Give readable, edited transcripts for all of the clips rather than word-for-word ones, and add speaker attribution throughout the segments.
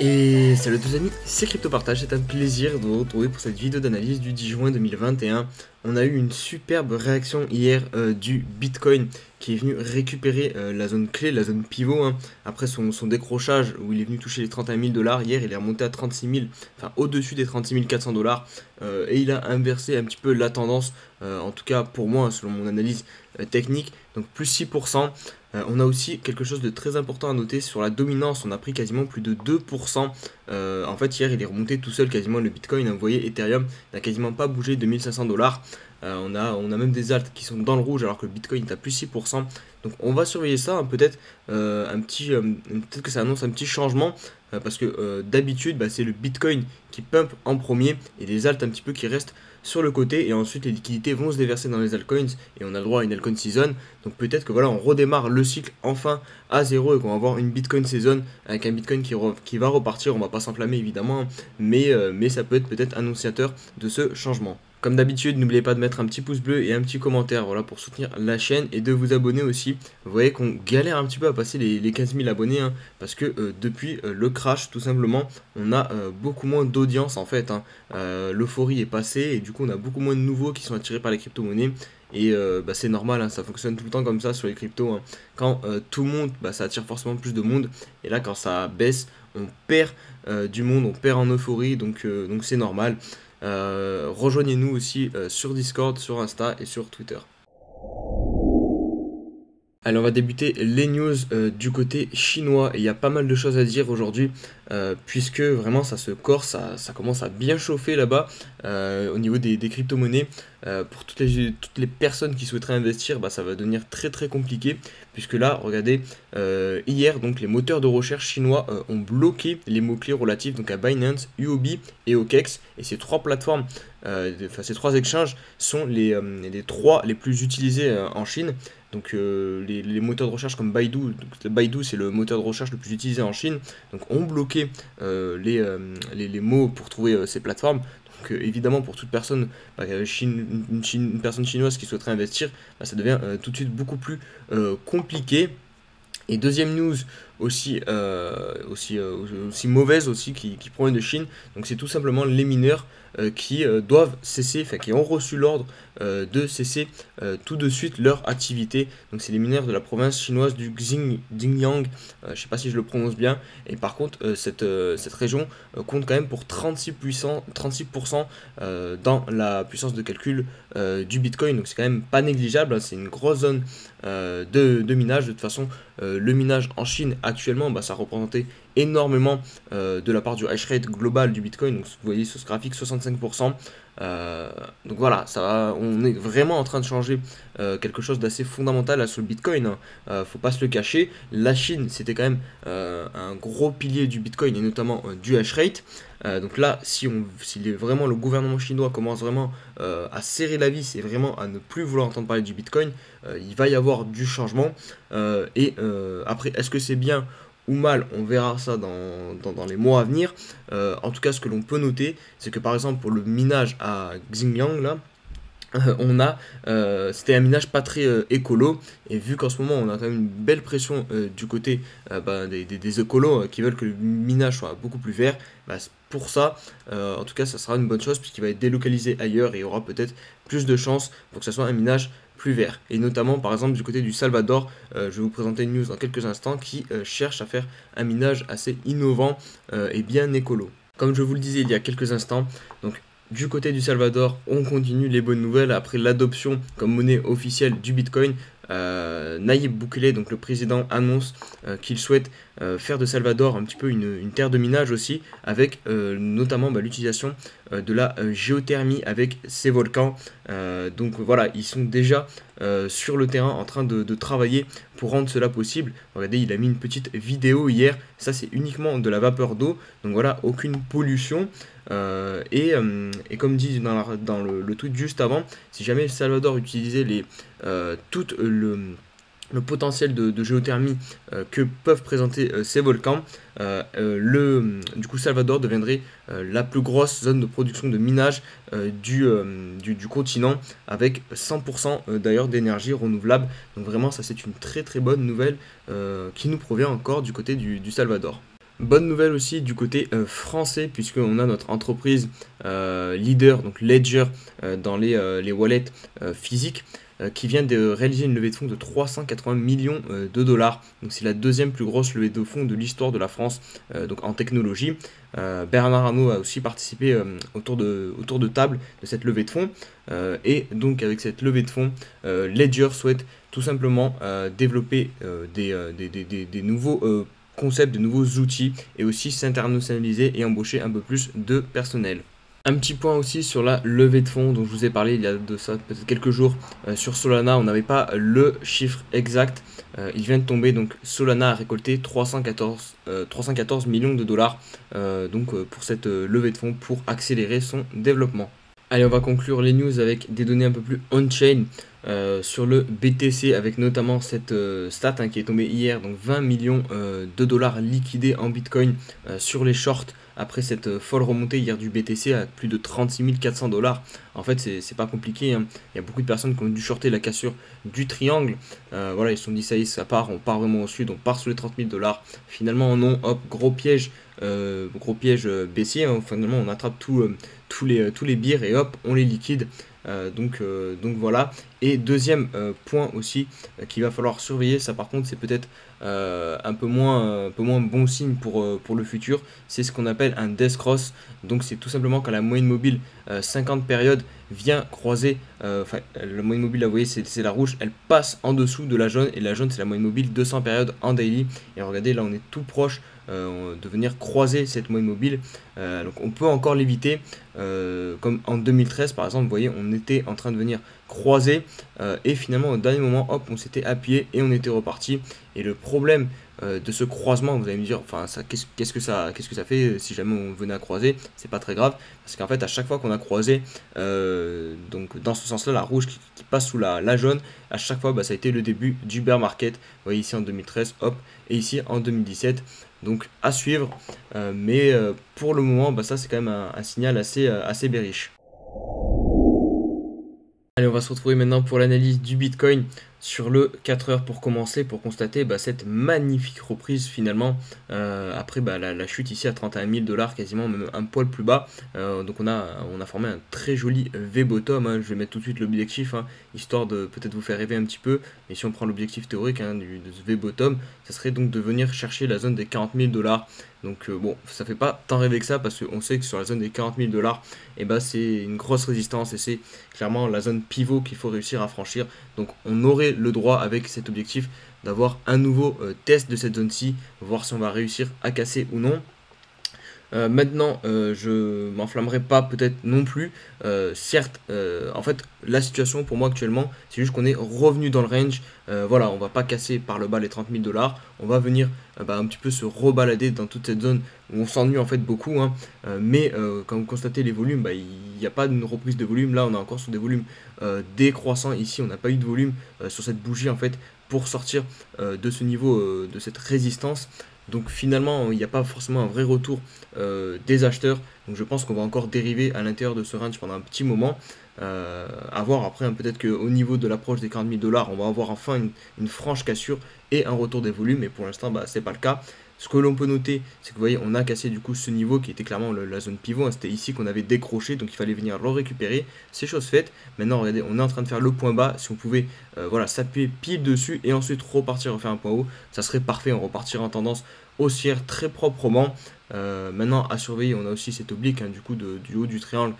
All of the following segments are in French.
Speaker 1: Et salut à tous amis, c'est CryptoPartage, c'est un plaisir de vous retrouver pour cette vidéo d'analyse du 10 juin 2021. On a eu une superbe réaction hier du Bitcoin qui est venu récupérer la zone clé, la zone pivot, hein. Après son décrochage où il est venu toucher les 31 000 dollars, hier il est remonté à 36 000, enfin au-dessus des 36 400 dollars et il a inversé un petit peu la tendance, en tout cas pour moi, selon mon analyse technique, donc plus 6%. On a aussi quelque chose de très important à noter sur la dominance, on a pris quasiment plus de 2%. En fait hier il est remonté tout seul quasiment le Bitcoin, hein. Vous voyez Ethereum n'a quasiment pas bougé de 1500 dollars. On a même des alts qui sont dans le rouge alors que le Bitcoin est à plus 6%. Donc on va surveiller ça, hein. Peut-être peut-être que ça annonce un petit changement parce que d'habitude c'est le Bitcoin qui pump en premier et les alts un petit peu qui restent sur le côté, et ensuite les liquidités vont se déverser dans les altcoins et on a le droit à une altcoin season. Donc peut-être que voilà, on redémarre le cycle enfin à zéro et qu'on va avoir une Bitcoin season avec un Bitcoin qui va repartir. On va pas s'enflammer évidemment, mais ça peut être peut-être annonciateur de ce changement. Comme d'habitude, n'oubliez pas de mettre un petit pouce bleu et un petit commentaire, voilà, pour soutenir la chaîne, et de vous abonner aussi. Vous voyez qu'on galère un petit peu à passer les 15 000 abonnés, hein, parce que depuis le crash, tout simplement, on a beaucoup moins d'audience en fait, hein. L'euphorie est passée et du coup on a beaucoup moins de nouveaux qui sont attirés par les crypto-monnaies. Et c'est normal, hein, ça fonctionne tout le temps comme ça sur les cryptos, hein. Quand tout monte, ça attire forcément plus de monde. Et là quand ça baisse, on perd du monde, on perd en euphorie, donc c'est normal. Rejoignez-nous aussi sur Discord, sur Insta et sur Twitter. Allez, on va débuter les news du côté chinois, et il y a pas mal de choses à dire aujourd'hui, puisque vraiment ça se corse, ça commence à bien chauffer là-bas au niveau des crypto-monnaies. Pour toutes les personnes qui souhaiteraient investir, ça va devenir très très compliqué, puisque là, regardez, hier, donc les moteurs de recherche chinois ont bloqué les mots-clés relatifs donc à Binance, Huobi et OKEx, et ces trois plateformes, ces trois exchanges sont les trois les plus utilisés en Chine. Donc les moteurs de recherche comme Baidu, Baidu c'est le moteur de recherche le plus utilisé en Chine, donc ont bloqué les mots pour trouver ces plateformes. Donc évidemment pour toute personne, une personne chinoise qui souhaiterait investir, ça devient tout de suite beaucoup plus compliqué. Et deuxième news aussi mauvaise aussi qui provient de Chine, donc c'est tout simplement les mineurs qui doivent cesser, enfin qui ont reçu l'ordre de cesser tout de suite leur activité. Donc c'est les mineurs de la province chinoise du Xinjiang, je ne sais pas si je le prononce bien, et par contre cette région compte quand même pour 36% dans la puissance de calcul du Bitcoin, donc c'est quand même pas négligeable, hein. C'est une grosse zone de minage. De toute façon le minage en Chine actuellement ça représentait énormément de la part du hash rate global du Bitcoin. Donc vous voyez sur ce graphique 65%. Donc voilà, on est vraiment en train de changer quelque chose d'assez fondamental sur le Bitcoin, hein. Faut pas se le cacher, la Chine c'était quand même un gros pilier du Bitcoin et notamment du hash rate. Donc là, si vraiment le gouvernement chinois commence vraiment à serrer la vis et vraiment à ne plus vouloir entendre parler du Bitcoin, il va y avoir du changement. Après, est-ce que c'est bien ou mal, on verra ça dans les mois à venir. En tout cas, ce que l'on peut noter, c'est que par exemple pour le minage à Xinjiang, là, c'était un minage pas très écolo, et vu qu'en ce moment on a quand même une belle pression du côté des écolos qui veulent que le minage soit beaucoup plus vert, pour ça, en tout cas ça sera une bonne chose puisqu'il va être délocalisé ailleurs et il y aura peut-être plus de chances pour que ce soit un minage plus vert. Et notamment par exemple du côté du Salvador, je vais vous présenter une news dans quelques instants qui cherche à faire un minage assez innovant et bien écolo. Comme je vous le disais il y a quelques instants, donc du côté du Salvador, on continue les bonnes nouvelles après l'adoption comme monnaie officielle du Bitcoin. Nayib Bukele, donc le président, annonce qu'il souhaite faire de Salvador un petit peu une terre de minage aussi, avec notamment l'utilisation de la géothermie avec ces volcans. Donc voilà, ils sont déjà sur le terrain en train de travailler pour rendre cela possible. Regardez, il a mis une petite vidéo hier, ça c'est uniquement de la vapeur d'eau, donc voilà, aucune pollution. Et comme dit dans le tweet juste avant, si jamais le Salvador utilisait tout le potentiel de géothermie que peuvent présenter ces volcans, du coup Salvador deviendrait la plus grosse zone de production de minage du continent, avec 100% d'ailleurs d'énergie renouvelable. Donc vraiment ça c'est une très très bonne nouvelle qui nous provient encore du côté du Salvador. Bonne nouvelle aussi du côté français, puisqu'on a notre entreprise leader, donc Ledger, dans les wallets physiques, qui vient de réaliser une levée de fonds de 380 millions de dollars. Donc c'est la deuxième plus grosse levée de fonds de l'histoire de la France, donc en technologie. Bernard Arnault a aussi participé autour de table de cette levée de fonds. Et donc avec cette levée de fonds, Ledger souhaite tout simplement développer des nouveaux concepts, de nouveaux outils et aussi s'internationaliser et embaucher un peu plus de personnel. Un petit point aussi sur la levée de fonds dont je vous ai parlé il y a de ça peut-être quelques jours sur Solana. On n'avait pas le chiffre exact. Il vient de tomber, donc Solana a récolté 314 millions de dollars pour cette levée de fonds pour accélérer son développement. Allez, on va conclure les news avec des données un peu plus on-chain sur le BTC, avec notamment cette stat qui est tombée hier, donc 20 millions de dollars liquidés en Bitcoin sur les shorts après cette folle remontée hier du BTC à plus de 36 400 dollars. En fait, c'est pas compliqué, hein. Il y a beaucoup de personnes qui ont dû shorter la cassure du triangle. Voilà, ils se sont dit ça y est, ça part, on part vraiment au sud, on part sous les 30 000 dollars. Finalement, non, hop, gros piège baissier, hein. Finalement, on attrape tous les birs et hop, on les liquide. Donc voilà. Et deuxième point aussi qu'il va falloir surveiller, ça par contre c'est peut-être un peu moins bon signe pour le futur, c'est ce qu'on appelle un death cross. Donc c'est tout simplement quand la moyenne mobile 50 périodes vient croiser, la moyenne mobile, là vous voyez c'est la rouge, elle passe en dessous de la jaune, et la jaune c'est la moyenne mobile 200 périodes en daily. Et regardez, là on est tout proche de venir croiser cette moyenne mobile. Donc on peut encore l'éviter, comme en 2013 par exemple, vous voyez on était en train de venir croiser et finalement au dernier moment hop on s'était appuyé et on était reparti. Et le problème de ce croisement, vous allez me dire, enfin ça, qu'est-ce que ça fait si jamais on venait à croiser? C'est pas très grave, parce qu'en fait à chaque fois qu'on a croisé, donc dans ce sens là, la rouge qui passe sous la jaune, à chaque fois ça a été le début du bear market. Vous voyez ici en 2013 hop, et ici en 2017. Donc à suivre, mais pour le moment ça c'est quand même un signal assez bearish. Allez, on va se retrouver maintenant pour l'analyse du Bitcoin sur le 4 heures pour commencer, pour constater cette magnifique reprise finalement après la chute ici à 31 000 dollars, quasiment même un poil plus bas. Donc on a formé un très joli V-bottom, hein. Je vais mettre tout de suite l'objectif, hein, histoire de peut-être vous faire rêver un petit peu. Et si on prend l'objectif théorique de ce V-bottom, ça serait donc de venir chercher la zone des 40 000 dollars. Donc bon, ça fait pas tant rêver que ça, parce qu'on sait que sur la zone des 40 000 dollars, c'est une grosse résistance et c'est clairement la zone pivot qu'il faut réussir à franchir. Donc on aurait le droit avec cet objectif d'avoir un nouveau test de cette zone-ci, voir si on va réussir à casser ou non. Maintenant, je m'enflammerai pas peut-être non plus. Certes, en fait, la situation pour moi actuellement, c'est juste qu'on est revenu dans le range. Voilà, on va pas casser par le bas les 30 000 dollars. On va venir un petit peu se rebalader dans toute cette zone où on s'ennuie en fait beaucoup, hein. Mais quand vous constatez les volumes, il n'y a pas une reprise de volume. Là, on est encore sur des volumes décroissants. Ici, on n'a pas eu de volume sur cette bougie en fait pour sortir de ce niveau, de cette résistance. Donc finalement, il n'y a pas forcément un vrai retour des acheteurs. Donc je pense qu'on va encore dériver à l'intérieur de ce range pendant un petit moment. À voir après, hein, peut-être qu'au niveau de l'approche des 40 000 dollars, on va avoir enfin une franche cassure et un retour des volumes. Mais pour l'instant, c'est pas le cas. Ce que l'on peut noter, c'est que vous voyez, on a cassé du coup ce niveau qui était clairement la zone pivot, hein. C'était ici qu'on avait décroché, donc il fallait venir le récupérer. C'est chose faite. Maintenant, regardez, on est en train de faire le point bas. Si on pouvait s'appuyer pile dessus et ensuite repartir refaire un point haut, ça serait parfait. On repartirait en tendance haussière très proprement. Maintenant à surveiller, on a aussi cette oblique, hein, du coup du haut du triangle,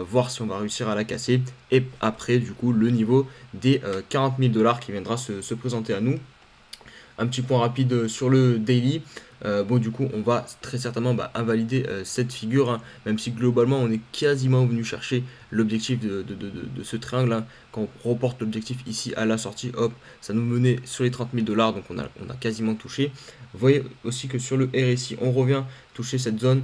Speaker 1: voir si on va réussir à la casser. Et après du coup le niveau des 40 000 dollars qui viendra se présenter à nous. Un petit point rapide sur le daily. Du coup on va très certainement invalider cette figure, hein, même si globalement on est quasiment venu chercher l'objectif de ce triangle, hein. Quand on reporte l'objectif ici à la sortie, hop, ça nous menait sur les 30 000 dollars, donc on a quasiment touché. Vous voyez aussi que sur le RSI on revient toucher cette zone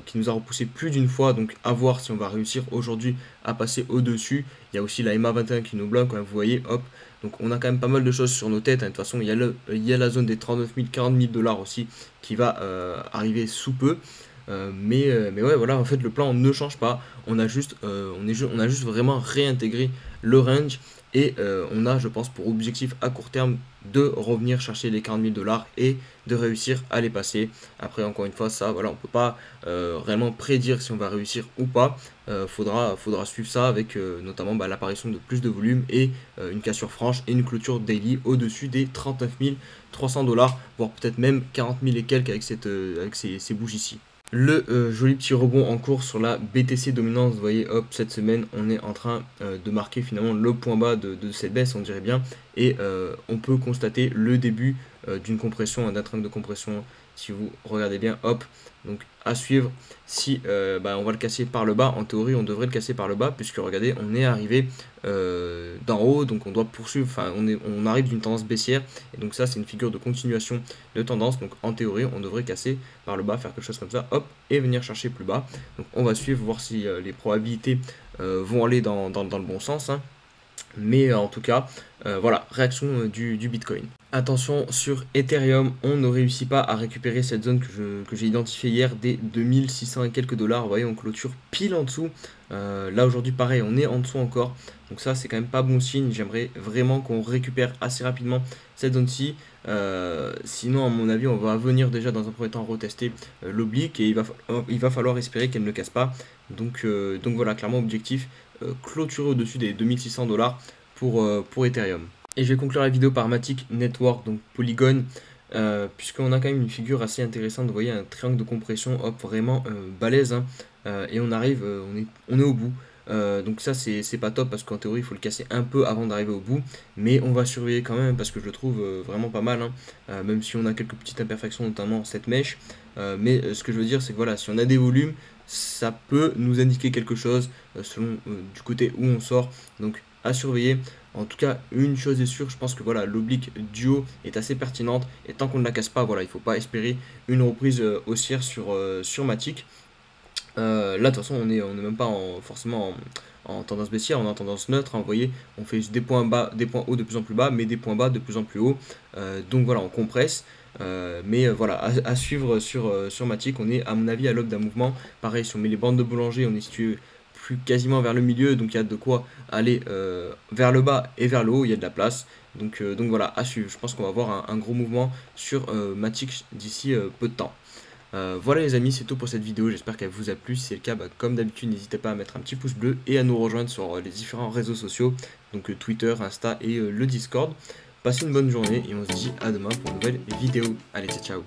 Speaker 1: qui nous a repoussé plus d'une fois, donc à voir si on va réussir aujourd'hui à passer au dessus. Il y a aussi la MA21 qui nous bloque, hein, vous voyez, hop. Donc on a quand même pas mal de choses sur nos têtes, hein. De toute façon, il y a la zone des 39 000, 40 000 dollars aussi qui va arriver sous peu. Mais ouais, voilà, en fait, le plan ne change pas. On a juste vraiment réintégré le range Et on a, je pense, pour objectif à court terme de revenir chercher les 40 000 $ et de réussir à les passer. Après, encore une fois, ça, voilà, on peut pas réellement prédire si on va réussir ou pas. Faudra suivre ça avec notamment l'apparition de plus de volume et une cassure franche et une clôture daily au-dessus des 39 300 $, voire peut-être même 40 000 et quelques avec ces bougies-ci. Le joli petit rebond en cours sur la BTC dominance, vous voyez, hop, cette semaine, on est en train de marquer finalement le point bas de cette baisse, on dirait bien, et on peut constater le début d'une compression, d'un triangle de compression, si vous regardez bien, hop, donc à suivre. Si on va le casser par le bas, en théorie, on devrait le casser par le bas, puisque regardez, on est arrivé d'en haut, donc on doit poursuivre, enfin, on arrive d'une tendance baissière, et donc ça, c'est une figure de continuation de tendance, donc en théorie, on devrait casser par le bas, faire quelque chose comme ça, hop, et venir chercher plus bas. Donc on va suivre, voir si les probabilités vont aller dans le bon sens, hein. Mais en tout cas, voilà, réaction du Bitcoin. Attention, sur Ethereum, on ne réussit pas à récupérer cette zone que j'ai identifiée hier des 2600 et quelques $. Vous voyez, on clôture pile en dessous. Là aujourd'hui, pareil, on est en dessous encore. Donc ça, c'est quand même pas bon signe. J'aimerais vraiment qu'on récupère assez rapidement cette zone-ci. Sinon, à mon avis, on va venir déjà dans un premier temps retester l'oblique et il va falloir espérer qu'elle ne casse pas. Donc voilà, clairement, objectif clôturer au-dessus des 2600 $ pour Ethereum. Et je vais conclure la vidéo par Matic Network, donc Polygon, puisqu'on a quand même une figure assez intéressante. Vous voyez, un triangle de compression, hop, vraiment balèze, hein, et on arrive, on est au bout. Donc ça c'est pas top parce qu'en théorie il faut le casser un peu avant d'arriver au bout, mais on va surveiller quand même parce que je le trouve vraiment pas mal, hein, même si on a quelques petites imperfections, notamment cette mèche. Mais ce que je veux dire c'est que voilà, si on a des volumes, ça peut nous indiquer quelque chose selon du côté où on sort, donc à surveiller. En tout cas, une chose est sûre, je pense que voilà, l'oblique duo est assez pertinente et tant qu'on ne la casse pas, voilà, il ne faut pas espérer une reprise haussière sur Matic. Là, de toute façon, on est même pas forcément en tendance baissière, on est en tendance neutre, hein, vous voyez, on fait des points bas, des points hauts de plus en plus bas, mais des points bas de plus en plus hauts. Donc voilà, on compresse. Mais voilà, à suivre sur Matic, on est à mon avis à l'aube d'un mouvement. Pareil, si on met les bandes de Bollinger, on est situé plus quasiment vers le milieu, donc il y a de quoi aller vers le bas et vers le haut, il y a de la place. Donc voilà, à suivre. Je pense qu'on va avoir un gros mouvement sur Matic d'ici peu de temps. Voilà les amis, c'est tout pour cette vidéo, j'espère qu'elle vous a plu. Si c'est le cas, comme d'habitude, n'hésitez pas à mettre un petit pouce bleu et à nous rejoindre sur les différents réseaux sociaux, donc Twitter, Insta et le Discord. Passez une bonne journée et on se dit à demain pour une nouvelle vidéo. Allez, ciao ciao.